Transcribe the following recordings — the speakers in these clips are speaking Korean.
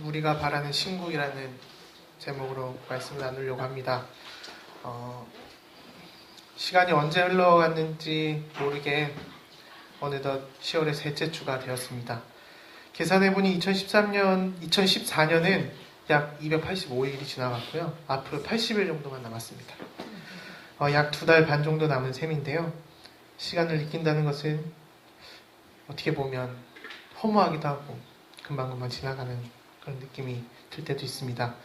우리가 바라는 신국이라는 제목으로 말씀을 나누려고 합니다. 시간이 언제 흘러갔는지 모르게 어느덧 10월의 셋째 주가 되었습니다. 계산해보니 2014년은 약 285일이 지나갔고요. 앞으로 80일 정도만 남았습니다. 약 2달 반 정도 남은 셈인데요. 시간을 느낀다는 것은 어떻게 보면 허무하기도 하고 금방금방 지나가는 그런 느낌이 들 때도 있습니다.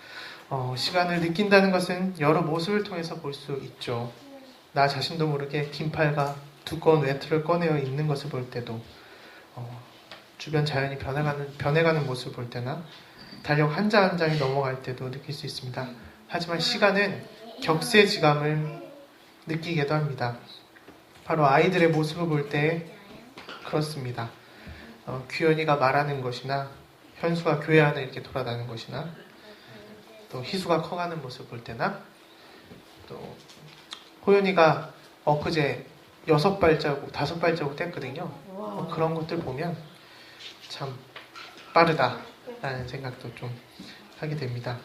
시간을 느낀다는 것은 여러 모습을 통해서 볼 수 있죠. 나 자신도 모르게 긴팔과 두꺼운 외투를 꺼내어 입는 것을 볼 때도, 주변 자연이 변해가는 모습을 볼 때나 달력 한 장 한 장이 넘어갈 때도 느낄 수 있습니다. 하지만 시간은 격세지감을 느끼기도 합니다. 바로 아이들의 모습을 볼 때 그렇습니다. 규현이가 말하는 것이나 현수가 교회 안에 이렇게 돌아다니는 것이나 또 희수가 커가는 모습을 볼 때나 또 호연이가 엊그제 6발자국, 5발자국 뗐거든요. 그런 것들 보면 참 빠르다라는 생각도 좀 하게 됩니다.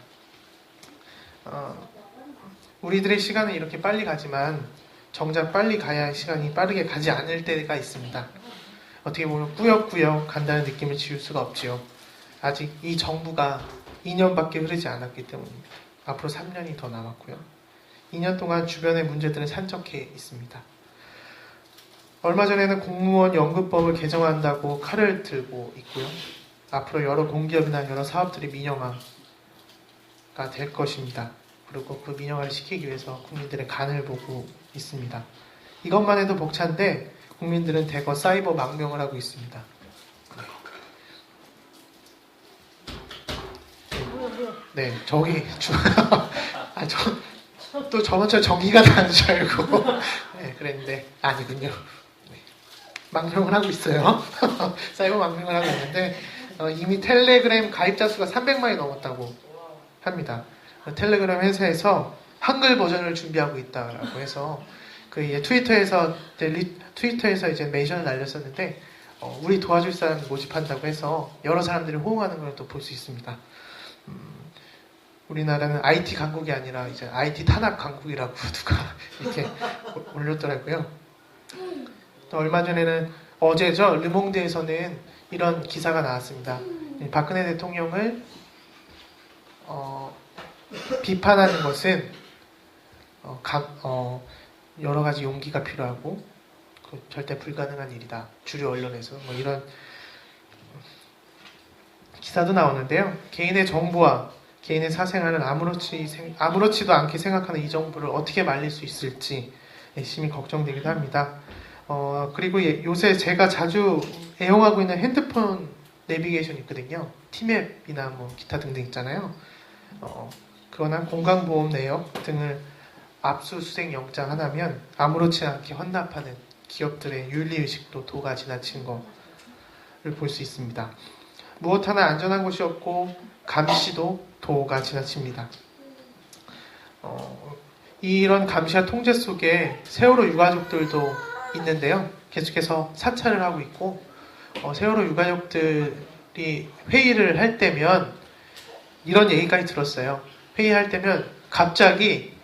우리들의 시간은 이렇게 빨리 가지만 정작 빨리 가야 할 시간이 빠르게 가지 않을 때가 있습니다. 어떻게 보면 꾸역꾸역 간다는 느낌을 지울 수가 없지요. 아직 이 정부가 2년밖에 흐르지 않았기 때문입니다. 앞으로 3년이 더 남았고요. 2년 동안 주변의 문제들은 산적해 있습니다. 얼마 전에는 공무원 연금법을 개정한다고 칼을 들고 있고요. 앞으로 여러 공기업이나 여러 사업들이 민영화가 될 것입니다. 그리고 그 민영화를 시키기 위해서 국민들의 간을 보고 있습니다. 이것만 해도 벅찬데 국민들은 대거 사이버 망명을 하고 있습니다. 네, 저기 또 저번처럼 전기가 나는 줄 알고 네, 그랬는데 아니군요. 네, 망명을 하고 있어요. 사이버 망명을 하고 있는데 이미 텔레그램 가입자 수가 300만이 넘었다고 합니다. 텔레그램 회사에서 한글 버전을 준비하고 있다라고 해서 트위터에서 이제 멘션을 날렸었는데 우리 도와줄 사람 모집한다고 해서 여러 사람들이 호응하는 걸 또 볼 수 있습니다. 우리나라는 IT 강국이 아니라 이제 IT 탄압 강국이라고 누가 이렇게 올렸더라고요. 또 얼마 전에는 어제죠, 르몽드에서는 이런 기사가 나왔습니다. 박근혜 대통령을 비판하는 것은 여러 가지 용기가 필요하고 절대 불가능한 일이다. 주류 언론에서 이런 기사도 나오는데요. 개인의 정보와 개인의 사생활을 아무렇지도 않게 생각하는 이 정부를 어떻게 말릴 수 있을지 심히 걱정되기도 합니다. 그리고 요새 제가 자주 애용하고 있는 핸드폰 내비게이션 있거든요. 티맵이나 기타 등등 있잖아요. 그거나 건강보험 내역 등을 압수수색 영장 하나면 아무렇지 않게 헌납하는 기업들의 윤리의식도 도가 지나친 것을 볼 수 있습니다. 무엇 하나 안전한 곳이 없고 감시도 도가 지나칩니다. 이런 감시와 통제 속에 세월호 유가족들도 있는데요. 계속해서 사찰을 하고 있고 세월호 유가족들이 회의를 할 때면 이런 얘기까지 들었어요. 회의할 때면 갑자기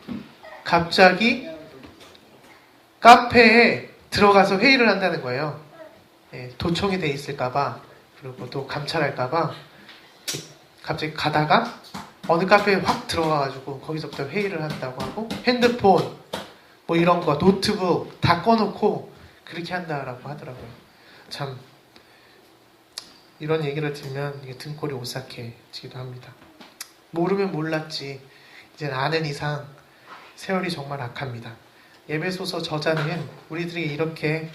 카페에 들어가서 회의를 한다는 거예요. 도청이 돼 있을까봐, 그리고 또 감찰할까봐 갑자기 가다가 어느 카페에 확 들어가가지고 거기서부터 회의를 한다고 하고, 핸드폰 이런 거, 노트북 다 꺼놓고 그렇게 한다라고 하더라고요. 참 이런 얘기를 들으면 이게 등골이 오싹해지기도 합니다. 모르면 몰랐지, 이제 아는 이상 세월이 정말 악합니다. 에베소서 저자는 우리들이 이렇게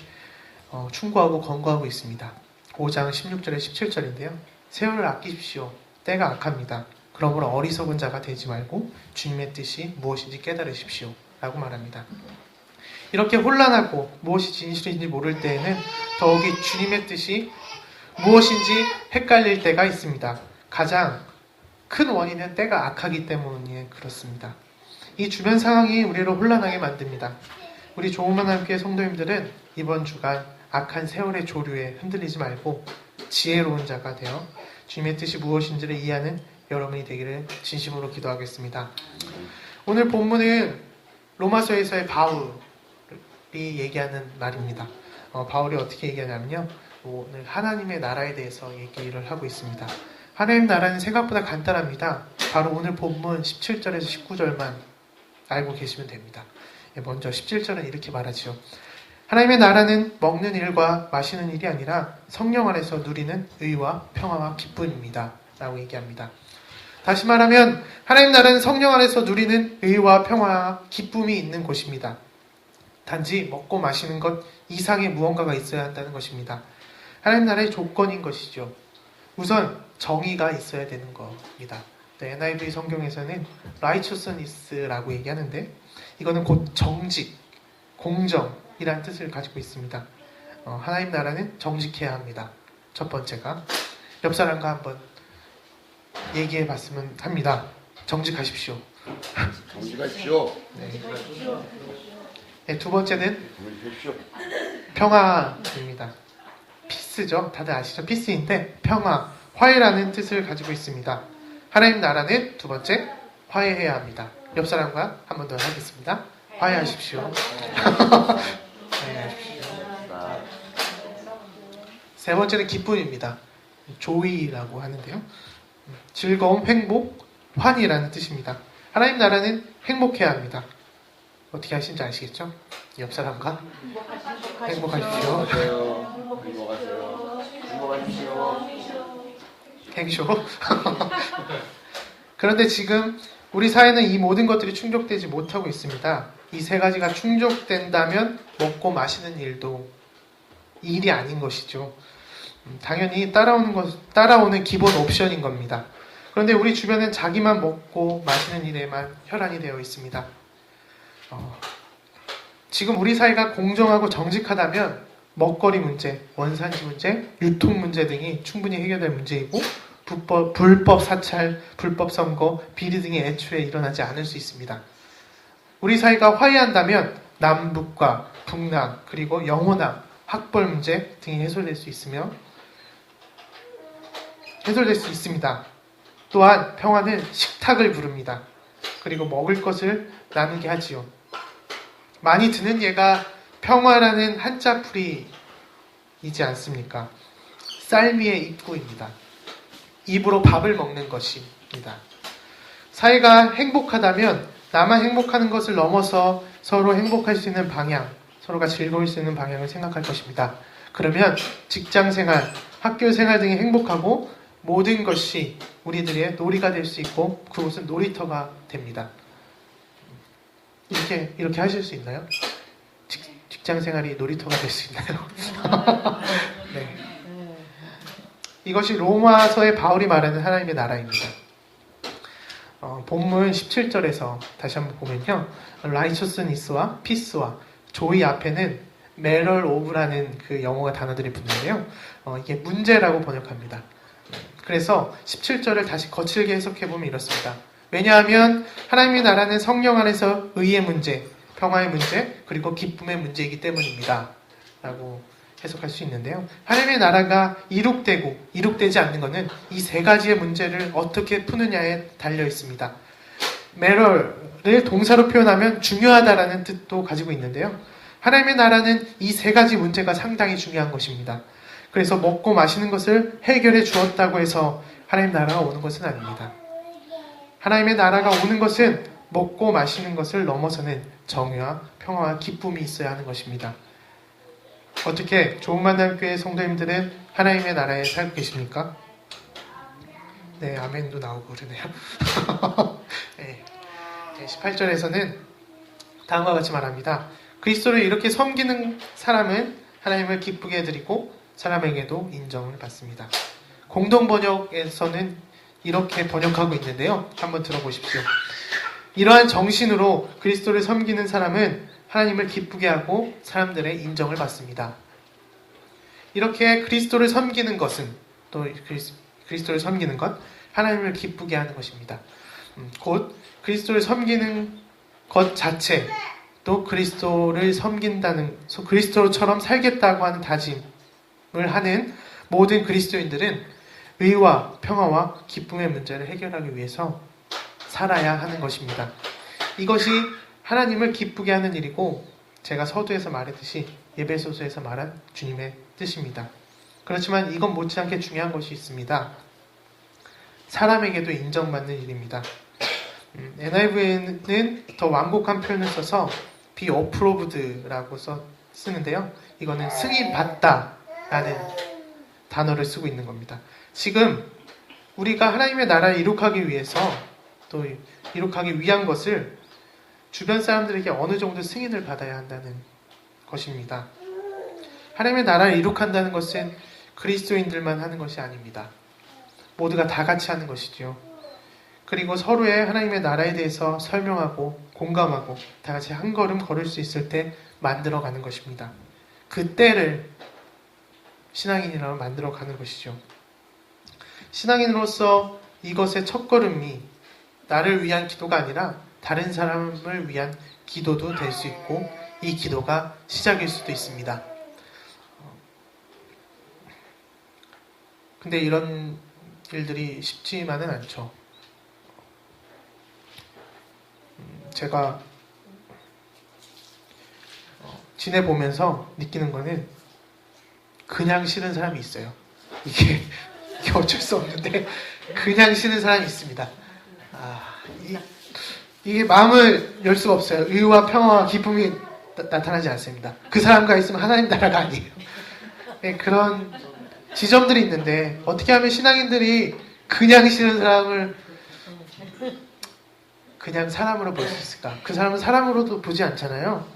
충고하고 권고하고 있습니다. 5장 16절에 17절인데요. 세월을 아끼십시오. 때가 악합니다. 그러므로 어리석은 자가 되지 말고 주님의 뜻이 무엇인지 깨달으십시오. 라고 말합니다. 이렇게 혼란하고 무엇이 진실인지 모를 때에는 더욱이 주님의 뜻이 무엇인지 헷갈릴 때가 있습니다. 가장 큰 원인은 때가 악하기 때문에 그렇습니다. 이 주변 상황이 우리를 혼란하게 만듭니다. 우리 조은만함교회 성도님들은 이번 주간 악한 세월의 조류에 흔들리지 말고 지혜로운 자가 되어 주님의 뜻이 무엇인지를 이해하는 여러분이 되기를 진심으로 기도하겠습니다. 오늘 본문은 로마서에서의 바울이 얘기하는 말입니다. 바울이 어떻게 얘기하냐면요. 오늘 하나님의 나라에 대해서 얘기를 하고 있습니다. 하나님 나라는 생각보다 간단합니다. 바로 오늘 본문 17절에서 19절만 알고 계시면 됩니다. 먼저 17절은 이렇게 말하죠. 하나님의 나라는 먹는 일과 마시는 일이 아니라 성령 안에서 누리는 의와 평화와 기쁨입니다. 라고 얘기합니다. 다시 말하면 하나님 나라는 성령 안에서 누리는 의와 평화와 기쁨이 있는 곳입니다. 단지 먹고 마시는 것 이상의 무언가가 있어야 한다는 것입니다. 하나님 나라의 조건인 것이죠. 우선 정의가 있어야 되는 겁니다. NIV 성경에서는 righteousness라고 얘기하는데 이거는 곧 정직, 공정이라는 뜻을 가지고 있습니다. 하나님 나라는 정직해야 합니다. 첫 번째가 옆 사람과 한번 얘기해 봤으면 합니다. 정직하십시오. 정직하십시오. 네, 두 번째는 정직하십시오. 평화입니다. 피스죠. 다들 아시죠? 피스인데 평화, 화해라는 뜻을 가지고 있습니다. 하나님 나라는 두 번째 화해해야 합니다. 옆 사람과 한 번 더 하겠습니다. 화해하십시오. 화해하십시오. 세 번째는 기쁨입니다. 조이라고 하는데요. 즐거움, 행복, 환희라는 뜻입니다. 하나님 나라는 행복해야 합니다. 어떻게 하시는지 아시겠죠? 옆 사람과 행복하십시오. 행쇼. 그런데 지금 우리 사회는 이 모든 것들이 충족되지 못하고 있습니다. 이 세 가지가 충족된다면 먹고 마시는 일이 아닌 것이죠. 당연히 따라오는 기본 옵션인 겁니다. 그런데 우리 주변은 자기만 먹고 마시는 일에만 혈안이 되어 있습니다. 지금 우리 사회가 공정하고 정직하다면 먹거리 문제, 원산지 문제, 유통 문제 등이 충분히 해결될 문제이고 불법 사찰, 불법 선거, 비리 등이 애초에 일어나지 않을 수 있습니다. 우리 사회가 화해한다면 남북과 북남 그리고 영호남, 학벌 문제 등이 해소될 수 있습니다. 또한 평화는 식탁을 부릅니다. 그리고 먹을 것을 나누게 하지요. 많이 듣는 예가 평화라는 한자풀이이지 않습니까? 쌀 위의 입구입니다. 입으로 밥을 먹는 것입니다. 사회가 행복하다면 나만 행복하는 것을 넘어서 서로 행복할 수 있는 방향, 서로가 즐거울 수 있는 방향을 생각할 것입니다. 그러면 직장생활, 학교생활 등이 행복하고 모든 것이 우리들의 놀이가 될 수 있고 그곳은 놀이터가 됩니다. 이렇게 하실 수 있나요? 직장생활이 놀이터가 될 수 있나요? 네. 이것이 로마서의 바울이 말하는 하나님의 나라입니다. 본문 17절에서 다시 한번 보면요. righteousness와 peace와 joy 앞에는 matter of라는 그 영어가 단어들이 붙는데요. 이게 문제라고 번역합니다. 그래서 17절을 다시 거칠게 해석해보면 이렇습니다. 왜냐하면 하나님의 나라는 성령 안에서 의의 문제, 평화의 문제, 그리고 기쁨의 문제이기 때문입니다. 라고 해석할 수 있는데요. 하나님의 나라가 이룩되고 이룩되지 않는 것은 이 세 가지의 문제를 어떻게 푸느냐에 달려 있습니다. matter를 동사로 표현하면 중요하다라는 뜻도 가지고 있는데요. 하나님의 나라는 이 세 가지 문제가 상당히 중요한 것입니다. 그래서 먹고 마시는 것을 해결해 주었다고 해서 하나님 나라가 오는 것은 아닙니다. 하나님의 나라가 오는 것은 먹고 마시는 것을 넘어서는 정의와 평화와 기쁨이 있어야 하는 것입니다. 어떻게 좋은 만남 교회 성도님들은 하나님의 나라에 살고 계십니까? 네, 아멘도 나오고 그러네요. 네, 18절에서는 다음과 같이 말합니다. 그리스도를 이렇게 섬기는 사람은 하나님을 기쁘게 해드리고 사람에게도 인정을 받습니다. 공동 번역에서는 이렇게 번역하고 있는데요. 한번 들어보십시오. 이러한 정신으로 그리스도를 섬기는 사람은 하나님을 기쁘게 하고 사람들의 인정을 받습니다. 이렇게 그리스도를 섬기는 것은 또 그리스도를 섬기는 것, 하나님을 기쁘게 하는 것입니다. 곧 그리스도를 섬기는 것 자체, 또 그리스도를 섬긴다는, 그리스도처럼 살겠다고 하는 다짐을 하는 모든 그리스도인들은 의와 평화와 기쁨의 문제를 해결하기 위해서 살아야 하는 것입니다. 이것이 하나님을 기쁘게 하는 일이고 제가 서두에서 말했듯이 에베소서에서 말한 주님의 뜻입니다. 그렇지만 이건 못지않게 중요한 것이 있습니다. 사람에게도 인정받는 일입니다. NIV에는 더 완곡한 표현을 써서 be approved라고 쓰는데요. 이거는 승인받다라는 단어를 쓰고 있는 겁니다. 지금 우리가 하나님의 나라를 이룩하기 위해서 또 이룩하기 위한 것을 주변 사람들에게 어느 정도 승인을 받아야 한다는 것입니다. 하나님의 나라를 이룩한다는 것은 그리스도인들만 하는 것이 아닙니다. 모두가 다 같이 하는 것이죠. 그리고 서로의 하나님의 나라에 대해서 설명하고 공감하고 다 같이 한 걸음 걸을 수 있을 때 만들어가는 것입니다. 그 때를 신앙인이라고 만들어가는 것이죠. 신앙인으로서 이것의 첫걸음이 나를 위한 기도가 아니라 다른 사람을 위한 기도도 될 수 있고 이 기도가 시작일 수도 있습니다. 근데 이런 일들이 쉽지만은 않죠. 제가 지내보면서 느끼는 거는 그냥 싫은 사람이 있어요. 이게 어쩔 수 없는데 그냥 싫은 사람이 있습니다. 이게 마음을 열 수가 없어요. 의와 평화와 기쁨이 나타나지 않습니다. 그 사람과 있으면 하나님 나라가 아니에요. 네, 그런 지점들이 있는데 어떻게 하면 신앙인들이 그냥 싫은 사람을 그냥 사람으로 볼 수 있을까? 그 사람은 사람으로도 보지 않잖아요.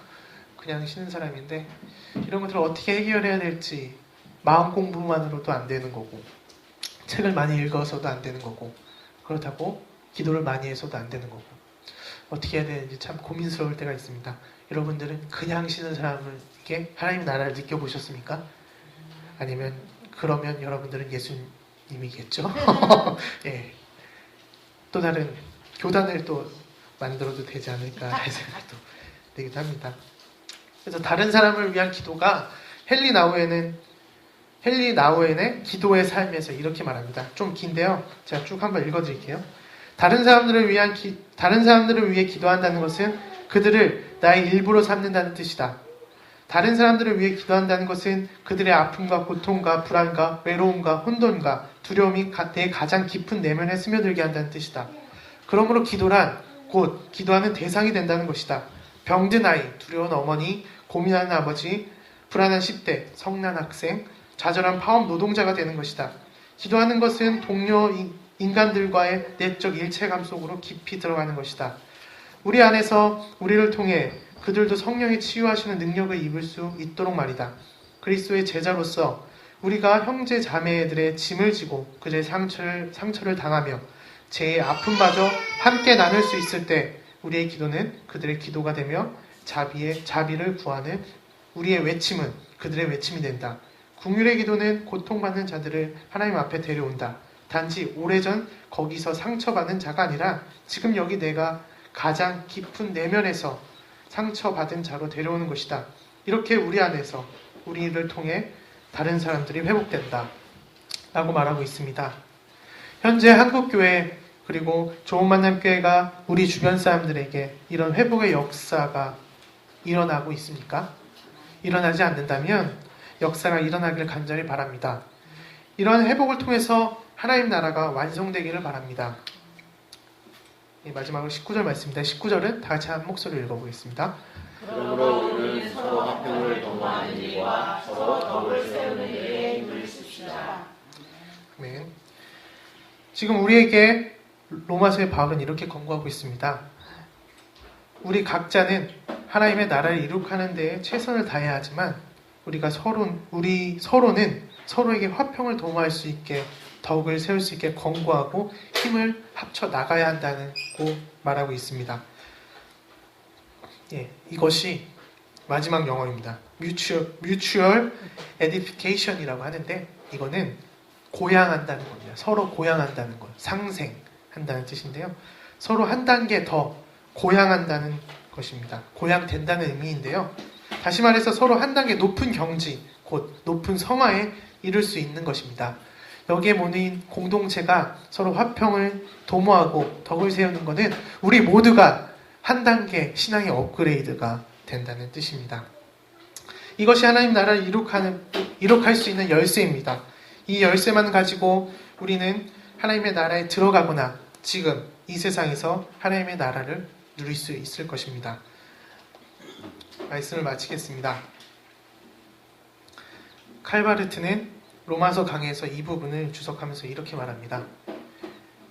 그냥 싫은 사람인데 이런 것들을 어떻게 해결해야 될지 마음 공부만으로도 안 되는 거고 책을 많이 읽어서도 안 되는 거고 그렇다고 기도를 많이 해서도 안 되는 거고 어떻게 해야 되는지 참 고민스러울 때가 있습니다. 여러분들은 그냥 싫은 사람에게 하나님의 나라를 느껴보셨습니까? 아니면 그러면 여러분들은 예수님이겠죠? 예. 또 다른 교단을 또 만들어도 되지 않을까 하는 생각도 들기도 합니다. 그래서 다른 사람을 위한 기도가 헨리 나우엔의 기도의 삶에서 이렇게 말합니다. 좀 긴데요. 제가 쭉 한번 읽어드릴게요. 다른 사람들을 위해 기도한다는 것은 그들을 나의 일부로 삼는다는 뜻이다. 다른 사람들을 위해 기도한다는 것은 그들의 아픔과 고통과 불안과 외로움과 혼돈과 두려움이 내 가장 깊은 내면에 스며들게 한다는 뜻이다. 그러므로 기도란 곧 기도하는 대상이 된다는 것이다. 병든 아이, 두려운 어머니, 고민하는 아버지, 불안한 10대, 성난 학생, 좌절한 파업 노동자가 되는 것이다. 기도하는 것은 동료 인간들과의 내적 일체감 속으로 깊이 들어가는 것이다. 우리 안에서 우리를 통해 그들도 성령이 치유하시는 능력을 입을 수 있도록 말이다. 그리스도의 제자로서 우리가 형제 자매들의 짐을 지고 그들의 상처를 당하며 제 아픔마저 함께 나눌 수 있을 때 우리의 기도는 그들의 기도가 되며 자비를 구하는 우리의 외침은 그들의 외침이 된다. 긍휼의 기도는 고통받는 자들을 하나님 앞에 데려온다. 단지 오래전 거기서 상처받은 자가 아니라 지금 여기 내가 가장 깊은 내면에서 상처받은 자로 데려오는 것이다. 이렇게 우리 안에서 우리를 통해 다른 사람들이 회복된다. 라고 말하고 있습니다. 현재 한국교회 그리고 좋은 만남 교회가 우리 주변 사람들에게 이런 회복의 역사가 일어나고 있습니까? 일어나지 않는다면 역사가 일어나기를 간절히 바랍니다. 이런 회복을 통해서 하나님 나라가 완성되기를 바랍니다. 마지막으로 19절 말씀입니다. 19절은 다 같이 한 목소리로 읽어보겠습니다. 그러므로 우리는 서로 화평을 도모하는 일과 서로 덕을 세우는 일에 힘을 씁시다. 아멘. 지금 우리에게 로마서의 바울은 이렇게 권고하고 있습니다. 우리 각자는 하나님의 나라를 이룩하는 데에 최선을 다해야 하지만 우리가 서로는 서로에게 화평을 도모할 수 있게 덕을 세울 수 있게 권고하고 힘을 합쳐 나가야 한다고 말하고 있습니다. 예, 이것이 마지막 영어입니다. Mutual Edification이라고 하는데 이거는 고양한다는 겁니다. 서로 고양한다는 것, 상생한다는 뜻인데요. 서로 한 단계 더 고양한다는 것입니다. 고양된다는 의미인데요. 다시 말해서 서로 한 단계 높은 경지, 곧 높은 성화에 이룰 수 있는 것입니다. 여기에 모인 공동체가 서로 화평을 도모하고 덕을 세우는 것은 우리 모두가 한 단계 신앙의 업그레이드가 된다는 뜻입니다. 이것이 하나님 나라를 이룩할 수 있는 열쇠입니다. 이 열쇠만 가지고 우리는 하나님의 나라에 들어가거나 지금 이 세상에서 하나님의 나라를 누릴 수 있을 것입니다. 말씀을 마치겠습니다. 칼바르트는 로마서 강해에서 이 부분을 주석하면서 이렇게 말합니다.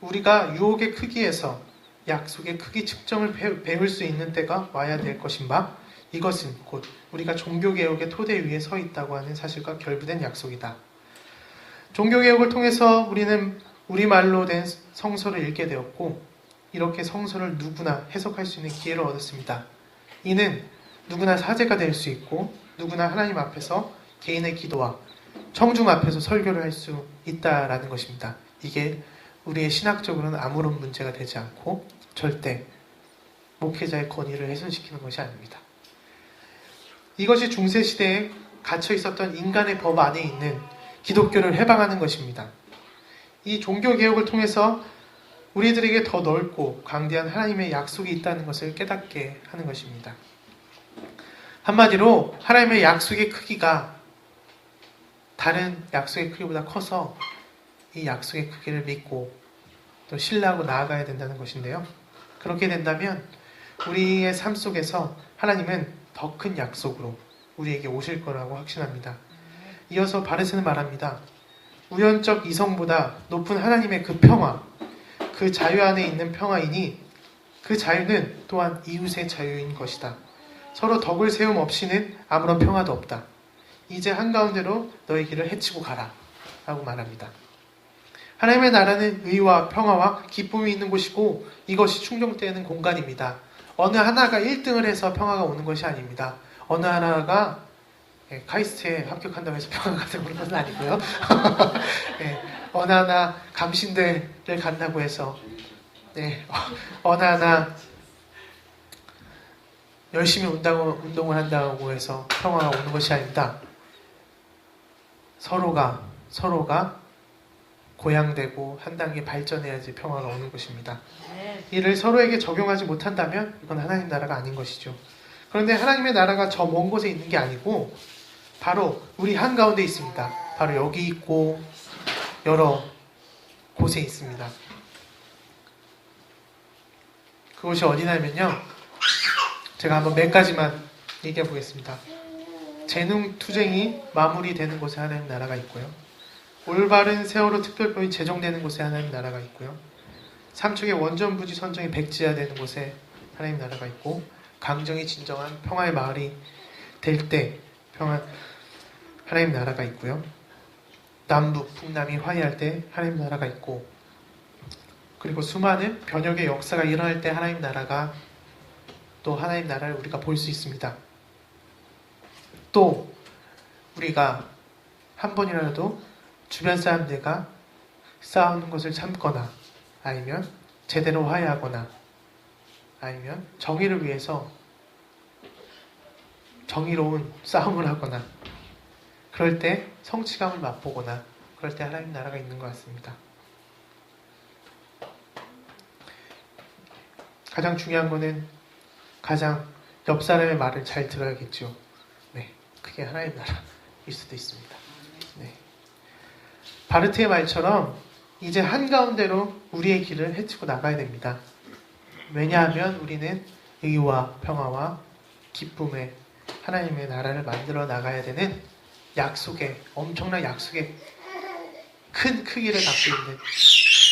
우리가 유혹의 크기에서 약속의 크기 측정을 배울 수 있는 때가 와야 될 것인가? 이것은 곧 우리가 종교개혁의 토대 위에 서 있다고 하는 사실과 결부된 약속이다. 종교개혁을 통해서 우리는 우리말로 된 성서를 읽게 되었고 이렇게 성서를 누구나 해석할 수 있는 기회를 얻었습니다. 이는 누구나 사제가 될 수 있고 누구나 하나님 앞에서 개인의 기도와 청중 앞에서 설교를 할 수 있다라는 것입니다. 이게 우리의 신학적으로는 아무런 문제가 되지 않고 절대 목회자의 권위를 훼손시키는 것이 아닙니다. 이것이 중세시대에 갇혀 있었던 인간의 법 안에 있는 기독교를 해방하는 것입니다. 이 종교개혁을 통해서 우리들에게 더 넓고 강대한 하나님의 약속이 있다는 것을 깨닫게 하는 것입니다. 한마디로 하나님의 약속의 크기가 다른 약속의 크기보다 커서 이 약속의 크기를 믿고 또 신뢰하고 나아가야 된다는 것인데요. 그렇게 된다면 우리의 삶 속에서 하나님은 더 큰 약속으로 우리에게 오실 거라고 확신합니다. 이어서 바르세는 말합니다. 우연적 이성보다 높은 하나님의 그 평화, 그 자유 안에 있는 평화이니 그 자유는 또한 이웃의 자유인 것이다. 서로 덕을 세움 없이는 아무런 평화도 없다. 이제 한가운데로 너의 길을 헤치고 가라 라고 말합니다. 하나님의 나라는 의와 평화와 기쁨이 있는 곳이고 이것이 충족되는 공간입니다. 어느 하나가 1등을 해서 평화가 오는 것이 아닙니다. 어느 하나가 카이스트에 합격한다고 해서 평화가 되는 것은 아니고요. 어느 하나 감신대를 간다고 해서 어느 하나 열심히 운동을 한다고 해서 평화가 오는 것이 아닙니다. 서로가 고양되고 한 단계 발전해야지 평화가 오는 것입니다. 이를 서로에게 적용하지 못한다면 이건 하나님 나라가 아닌 것이죠. 그런데 하나님의 나라가 저 먼 곳에 있는 게 아니고 바로 우리 한가운데 있습니다. 바로 여기 있고 여러 곳에 있습니다. 그곳이 어디냐면요. 제가 한번 몇 가지만 얘기해 보겠습니다. 재능투쟁이 마무리되는 곳에 하나님 나라가 있고요. 올바른 세월호 특별법이 제정되는 곳에 하나님 나라가 있고요. 삼척의 원전부지 선정이 백지화되는 곳에 하나님 나라가 있고 강정이 진정한 평화의 마을이 될 때 하나님 나라가 있고요. 남북, 북남이 화해할 때 하나님 나라가 있고 그리고 수많은 변혁의 역사가 일어날 때 하나님 나라가 또 하나님 나라를 우리가 볼 수 있습니다. 또 우리가 한 번이라도 주변 사람들과 싸우는 것을 참거나 아니면 제대로 화해하거나 아니면 정의를 위해서 정의로운 싸움을 하거나 그럴 때 성취감을 맛보거나 그럴 때 하나님 나라가 있는 것 같습니다. 가장 중요한 거는 가장 옆 사람의 말을 잘 들어야겠죠. 그게 하나님 나라일 수도 있습니다. 바르트의 말처럼 이제 한가운데로 우리의 길을 헤치고 나가야 됩니다. 왜냐하면 우리는 의와 평화와 기쁨의 하나님의 나라를 만들어 나가야 되는 엄청난 약속의 큰 크기를 갖고 있는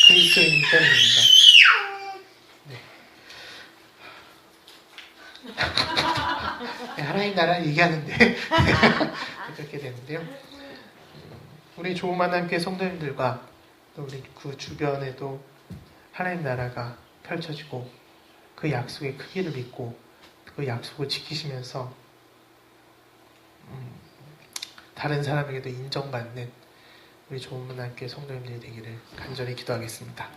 그리스도인이기 때문입니다. 하나님 나라 얘기하는데 그렇게 되는데요. 우리 좋은 하나님께 성도님들과 또 우리 그 주변에도 하나님 나라가 펼쳐지고 그 약속의 크기를 믿고 그 약속을 지키시면서 다른 사람에게도 인정받는 우리 좋은 하나님께 성도님들이 되기를 간절히 기도하겠습니다.